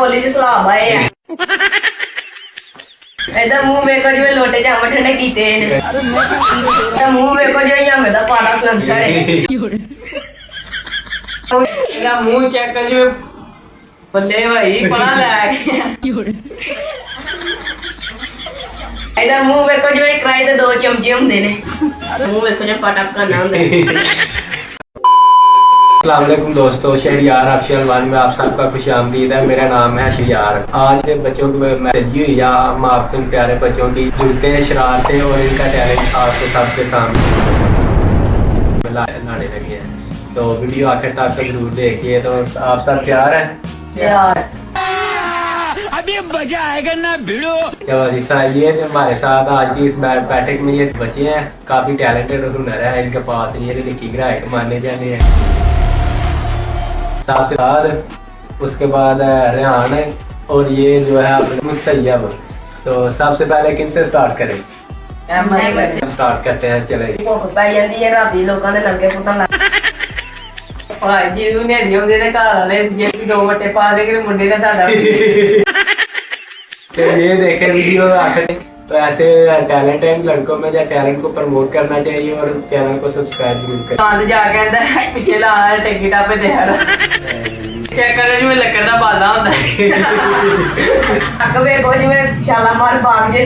ਕੋਲੀ ਚ ਸਲਾਬ ਆਏ ਆ ਇਹਦਾ ਮੂੰਹ ਵੇਖੋ ਜਿਵੇਂ ਲੋਟੇ ਚ ਅੰਬ ਠੰਡੇ ਕੀਤੇ ਨੇ ਇਹਦਾ ਮੂੰਹ ਵੇਖੋ ਜਿਵੇਂ ਅੰਬ ਦਾ ਪਾੜਾ ਸਲੰਸਰ ਹੈ ਇਹਦਾ ਮੂੰਹ ਚੈੱਕ ਕਰ ਜਿਵੇਂ ਬੱਲੇ ਭਾਈ ਪੜਾ ਲੈ ਇਹਦਾ ਮੂੰਹ ਵੇਖੋ ਜਿਵੇਂ ਕੜਾਈ ਦੇ ਦੋ ਚਮਚੇ ਹੁੰਦੇ ਨੇ ਮੂੰਹ ਵੇਖੋ ਜਿਵੇਂ ਪਟਕ ਕਰਨਾ ਹੁੰਦਾ अस्सलामुअलैकुम दोस्तों, शहरियार ऑफिशियल वन में आप सबका खुश आमदीद है। मेरा नाम है शहरियार। आज के बच्चों की मैं सजी हुई या हम आपके प्यारे बच्चों की जूते शरारतें और इनका टैलेंट आपके सबके सामने लाने लगे हैं, तो वीडियो आखिर तक जरूर देखिए। तो आप सब तैयार हैं? यार अभी मजा आएगा ना भिड़ो। चलो जी ये हमारे साथ आज की इस बैठक में ये बच्चे हैं, काफ़ी टैलेंटेड हुनर है इनके पास। ये लिखी ग्राहक माने जाने हैं। सबसे बाद उसके बाद रेहान है और ये जो है अपने मुसैयब। तो सबसे पहले किन से स्टार्ट करें? स्टार्ट करते हैं, चले ਭੁੱਖ ਪੈ ਜਾਂਦੀ ਹੈ ਰਾਤੀ ਲੋਕਾਂ ਦੇ ਨਲਕੇ ਫੁੱਟਣ ਲੱਗ ਭਾਈ ਜੀ ਉਹਨੇ ਨਹੀਂ ਹੁੰਦੇ ਤੇ ਘਰ ਵਾਲੇ ਜੇ ਦੋ ਵੱਟੇ ਪਾ ਦੇ ਕਿ ਮੁੰਡੇ ਦਾ ਸਾਡਾ तो ये देखें वीडियो आखिर। तो ऐसे टैलेंट है लड़कों में, या टैलेंट को प्रमोट करना चाहिए और चैनल को सब्सक्राइब जरूर करें। ਤਾਂ ਜਾ ਕੇ ਆਂਦਾ ਪਿੱਛੇ ਲਾ ਟਿਕਟ ਆਪੇ ਦੇ ਹਰ ਚੈੱਕ ਕਰ ਜਿਵੇਂ ਲੱਕੜ ਦਾ ਬਾਲਾ ਹੁੰਦਾ ਅੱਗ ਵੇਖੋ ਜਿਵੇਂ ਛਾਲਾ ਮਾਰ ਬਾਗ ਜੇ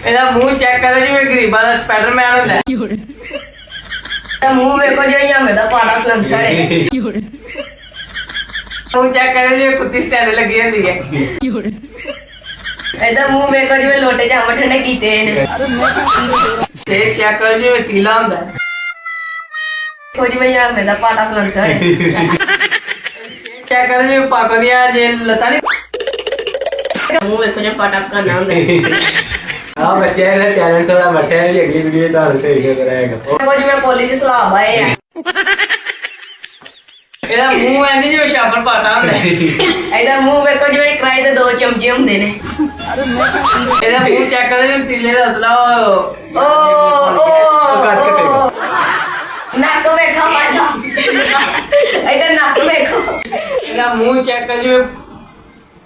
ਇਹਦਾ ਮੂੰਹ ਚੈੱਕ ਕਰ ਜਿਵੇਂ ਗਰੀਬਾਂ ਦਾ ਸਪਾਈਡਰਮੈਨ ਹੁੰਦਾ ਇਹਦਾ ਮੂੰਹ ਵੇਖੋ ਜਿਵੇਂ ਅੰਬ ਦਾ ਪਾੜਾ ਸਲੰਸਰ ਹੈ ਮੂੰਹ ਚੈੱਕ ਕਰ ਜਿਵੇਂ ਕੁੱਤੀ ਸਟੈਂਡ ਲੱਗੀ ਹੁੰਦੀ ਹੈ ਇਹਦਾ ਮੂੰਹ ਵੇਖੋ ਜਿਵੇਂ ਲੋਟੇ ਚ ਅੰਬ ਠੰਡੇ ਕੀਤੇ ਨੇ ਤੇ ਚੈੱਕ ਕਰ ਜਿਵੇਂ ਤੀਲਾ ਹੁੰਦਾ ਵੇਖੋ ਜਿਵੇਂ ਅੰਬ ਦਾ ਪਾੜਾ ਸਲੰਸਰ ਹੈ ਚੈੱਕ ਕਰ ਜਿਵੇਂ ਪੱਕ ਦੀਆਂ ਜੇ ਲੱਤਾਂ ਨਹੀਂ ਮੂੰਹ ਵੇਖੋ ਜਿਵੇਂ ਪਟਕ ਕਰਨਾ ਹੁੰਦਾ हाँ बच्चे का टैलेंट थोड़ा बट्टा है, अगली वीडियो तो सही रहेगा। ਵੇਖੋ ਜਿਵੇਂ ਕੋਲੀ ਚ ਸਲਾਬ ਆਏ ਆ ਇਹਦਾ ਮੂੰਹ ਐ ਨਹੀਂ ਜਿਵੇਂ ਸ਼ਾਬਰ ਪਾਟਾ ਹੁੰਦਾ ਇਹਦਾ ਮੂੰਹ ਵੇਖੋ ਜਿਵੇਂ ਕੜਾਈ ਦੇ ਦੋ ਚਮਚੇ ਹੁੰਦੇ ਨੇ ਇਹਦਾ ਮੂੰਹ ਚੈੱਕ ਕਰ ਜਿਵੇਂ ਤੀਲੇ ਦਾ ਉਤਲਾ ਓ ਨੱਕ ਵੇਖੋ ਪਾਜਾ ਇਹਦਾ ਨੱਕ ਵੇਖੋ ਇਹਦਾ ਮੂੰਹ ਚੈੱਕ ਕਰ ਜਿਵੇਂ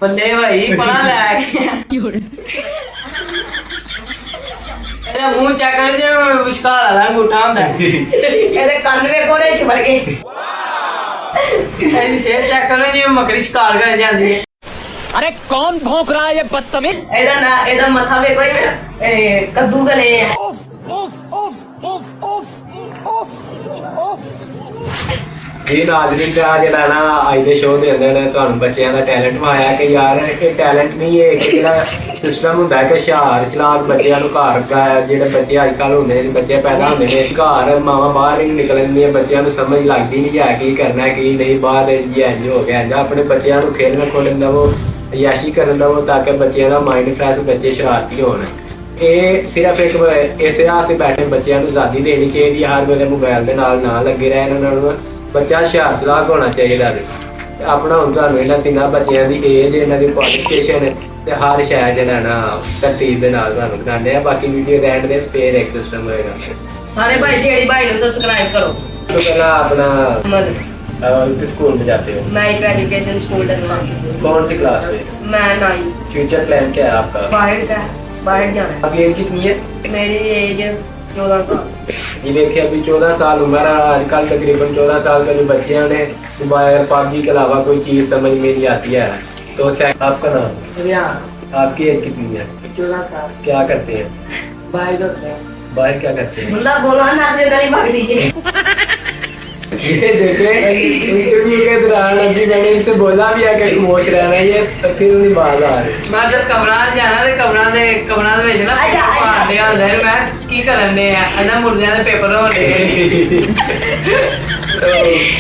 ਬੱਲੇ ਭਾਈ ਪੜਾ ਲੈ ਇਹਦਾ ਮੂੰਹ ਚੈੱਕ ਕਰ ਜਿਵੇਂ ਵਿਸ਼ਕਾਲ ਵਾਲਾ ਅੰਗੂਠਾ ਹੁੰਦਾ ਇਹਦੇ ਕੰਨ ਵੇਖੋ ਨੇ ਛਿਪੜ ਗਏ ਇਹਦੀ ਸ਼ੇਰ ਚੈੱਕ ਕਰੋ ਜਿਵੇਂ ਮੱਕੜੀ ਸ਼ਿਕਾਰ ਕਰ ਜਾਂਦੀ ਹੈ अरे कौन भौंक रहा है ये बदतमीज। ਇਹਦਾ ਮੱਥਾ ਵੇਖੋ ਜਿਵੇਂ ਕੱਦੂ ਗਲੇ ਆ जी नाज़रीन का ਜਿਹੜਾ ਨਾ ਅੱਜ ਦੇ ਸ਼ੋਅ ਦੇ ਅੰਦਰ ਤੁਹਾਨੂੰ ਬੱਚਿਆਂ ਦਾ ਟੈਲੈਂਟ ਵਿਖਾਇਆ ਕਿ ਯਾਰ ਇਹ ਟੈਲੈਂਟ ਨਹੀਂ ਹੈ ਕਿ ਜਿਹੜਾ ਸਿਸਟਮ ਹੁੰਦਾ ਕਿ ਹੁਸ਼ਿਆਰ ਚਲਾਕ ਬੱਚਿਆਂ ਨੂੰ ਘਰ ਜਿਹੜੇ ਬੱਚੇ ਅੱਜ ਕੱਲ੍ਹ ਹੁੰਦੇ ਨੇ, ਬੱਚੇ ਪੈਦਾ ਹੁੰਦੇ ਨੇ ਘਰ ਮਾਵਾਂ ਬਾਹਰ ਹੀ ਨਿਕਲ ਜਾਂਦੀਆਂ, ਬੱਚਿਆਂ ਨੂੰ ਸਮਝ ਲੱਗਦੀ ਨਹੀਂ ਹੈ ਕੀ ਕਰਨਾ ਕੀ ਨਹੀਂ, ਬਾਹਰ ਜੀ ਇੰਝ ਹੋ ਗਿਆ ਜਾਂ ਆਪਣੇ ਬੱਚਿਆਂ ਨੂੰ ਖੇਡਣ ਖੋਲਣ ਦਵੋ, ਅਯਾਸ਼ੀ ਕਰਨ ਦਵੋ ਤਾਂ ਕਿ ਬੱਚਿਆਂ ਦਾ ਮਾਈਂਡ ਫਰੈਸ਼, ਬੱਚੇ ਸ਼ਰਾਰਤੀ ਹੋਣ। ਇਹ ਸਿਰਫ ਇੱਕ ਇਸੇ ਆਸੇ ਬੈਠੇ ਬੱਚਿਆਂ ਨੂੰ ਆਜ਼ਾਦੀ ਦੇਣੀ ਚਾਹੀਦੀ ਹੈ, ਹਰ ਵੇਲੇ ਮੋਬਾਈਲ ਦੇ ਨਾਲ ਨਾ ਲੱਗੇ ਰਹਿਣ। ਉਹਨਾਂ ਨੂੰ ਬੱਚਾ ਹੁਸ਼ਿਆਰ ਚਲਾਕ ਹੋਣਾ ਚਾਹੀਦਾ ਹੈ। ਆਪਣਾ ਹੁਣ ਤੁਹਾਨੂੰ ਇਹਨਾਂ ਤਿੰਨਾਂ ਬੱਚਿਆਂ ਦੀ ਏਜ, ਇਹਨਾਂ ਦੀ ਕੁਆਲੀਫਿਕੇਸ਼ਨ ਤੇ ਹਰ ਸ਼ਾਇਦ ਜਿਹੜਾ ਨਾ ਤਰਤੀਬ ਦੇ ਨਾਲ ਤੁਹਾਨੂੰ ਦਿਖਾਉਂਦੇ ਆ। ਬਾਕੀ ਵੀਡੀਓ ਦੇ ਐਂਡ ਦੇ ਫੇਰ ਇੱਕ ਸਿਸਟਮ ਹੋਏਗਾ। ਸਾਰੇ ਭਾਈ ਛੇੜੀ ਭਾਈ ਨੂੰ ਸਬਸਕ੍ਰਾइब करो। तो पहला अपना किस स्कूल में जाते हो? मैं एजुकेशन स्कूल दसवां कौन सी क्लास में? मैं 9 फ्यूचर प्लान क्या है आपका? बाहर जाना है। अभी एज कितनी है? मेरी एज 14 साल। ये देखिए अभी 14 साल उम्र है। आजकल तकरीबन 14 साल का जो बच्चे हैं उन्हें मोबाइल पबजी के अलावा कोई चीज़ समझ में नहीं आती है। तो आपका नाम? आपकी एज कितनी है? 14 साल। क्या करते हैं? बाहर होते हैं। बाहर क्या करते हैं? मुल्ला बोलो ना आप जल्दी भाग दीजिए। ये देखें इंटरव्यू के दौरान अभी मैंने इनसे बोला भी है कि खामोश रहना है, ये फिर उन्हें बात आ रही। ਮੈਂ ਜਦ ਕਮਰਾਂ ਜਾਣਾ ਤੇ ਕਮਰਾਂ ਦੇ ਵਿੱਚ ਨਾ ਪਾਉਂਦੇ ਹੁੰਦੇ ਨੇ। ਮੈਂ ਕੀ ਕਰਨ ਦੇ ਆ ਇਹਨਾਂ ਮੁਰਦਿਆਂ ਦੇ ਪੇਪਰ ਹੋਣੇ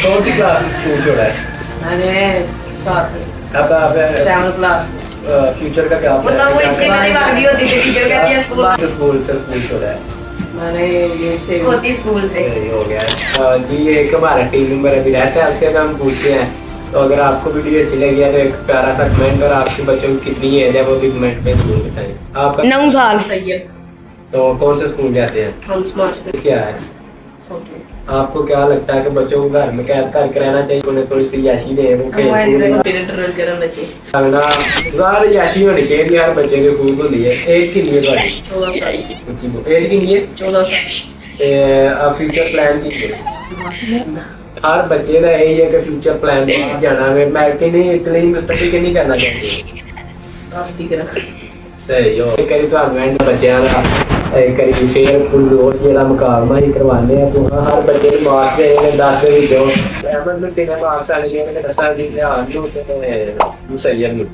कौन सी क्लास स्कूल छोड़ा है? मैंने 7 आपका 7 क्लास। फ्यूचर का क्या मतलब वो इसके में नहीं भाग दी होती थी, टीचर कहती है स्कूल स्कूल से स्कूल छोड़ा है। मैंने ये से होती स्कूल से। सही हो गया। जी ये एक हमारा टीम मेंबर अभी रहता है, उससे हम पूछते हैं। तो अगर आपको वीडियो अच्छी लगी है तो एक प्यारा सा कमेंट, और आपके बच्चों की कितनी एज है वो भी कमेंट में जरूर बताएं। आपका 9 साल। सही है। तो कौन से स्कूल जाते हैं? हम स्मार्ट स्कूल। क्या है? आपको क्या लगता है कि बच्चों को घर में कैद करके रहना चाहिए, उन्हें थोड़ी सी याशी दे वो खेल ਪੀਰੀਅਡ ਰਨ ਕਰਨ ਬੱਚੇ लगना ज़्यादा याशी होनी चाहिए हर बच्चे की खूब होती है। एज की लिए 14 ਸਾਲ एज की लिए 14 ਸਾਲ फ्यूचर प्लान की हर बच्चे का यही है कि फ्यूचर प्लान बाहर जाना है। मैं कि नहीं इतनी स्टडी नहीं करना चाहती। ਆਸਤੀ ਕਰਾਂ सही हो करी ਤੁਹਾਨੂੰ ਐਂਡ ਬੱਚਿਆਂ ਦਾ ਕਰੀ ਫੇਰ ਰੋਜ਼ ਜਿਹੜਾ ਮੁਕਾਬਲਾ ਹੀ ਕਰਵਾਉਂਦੇ ਆ ਪੂਰਾ ਹਰ ਬੱਚੇ ਨੂੰ ਮਾਰਕਸ ਦੇ 10 ਦੇ ਵਿੱਚੋਂ ਅਹਿਮਦ ਨੂੰ 3 ਮਾਰਕਸ ਆਣੇ ਨੇ 10 ਦੀ ਧਿਆਨ ਨੂੰ ਤੇ ਮੁਸੈਯਦ ਨੂੰ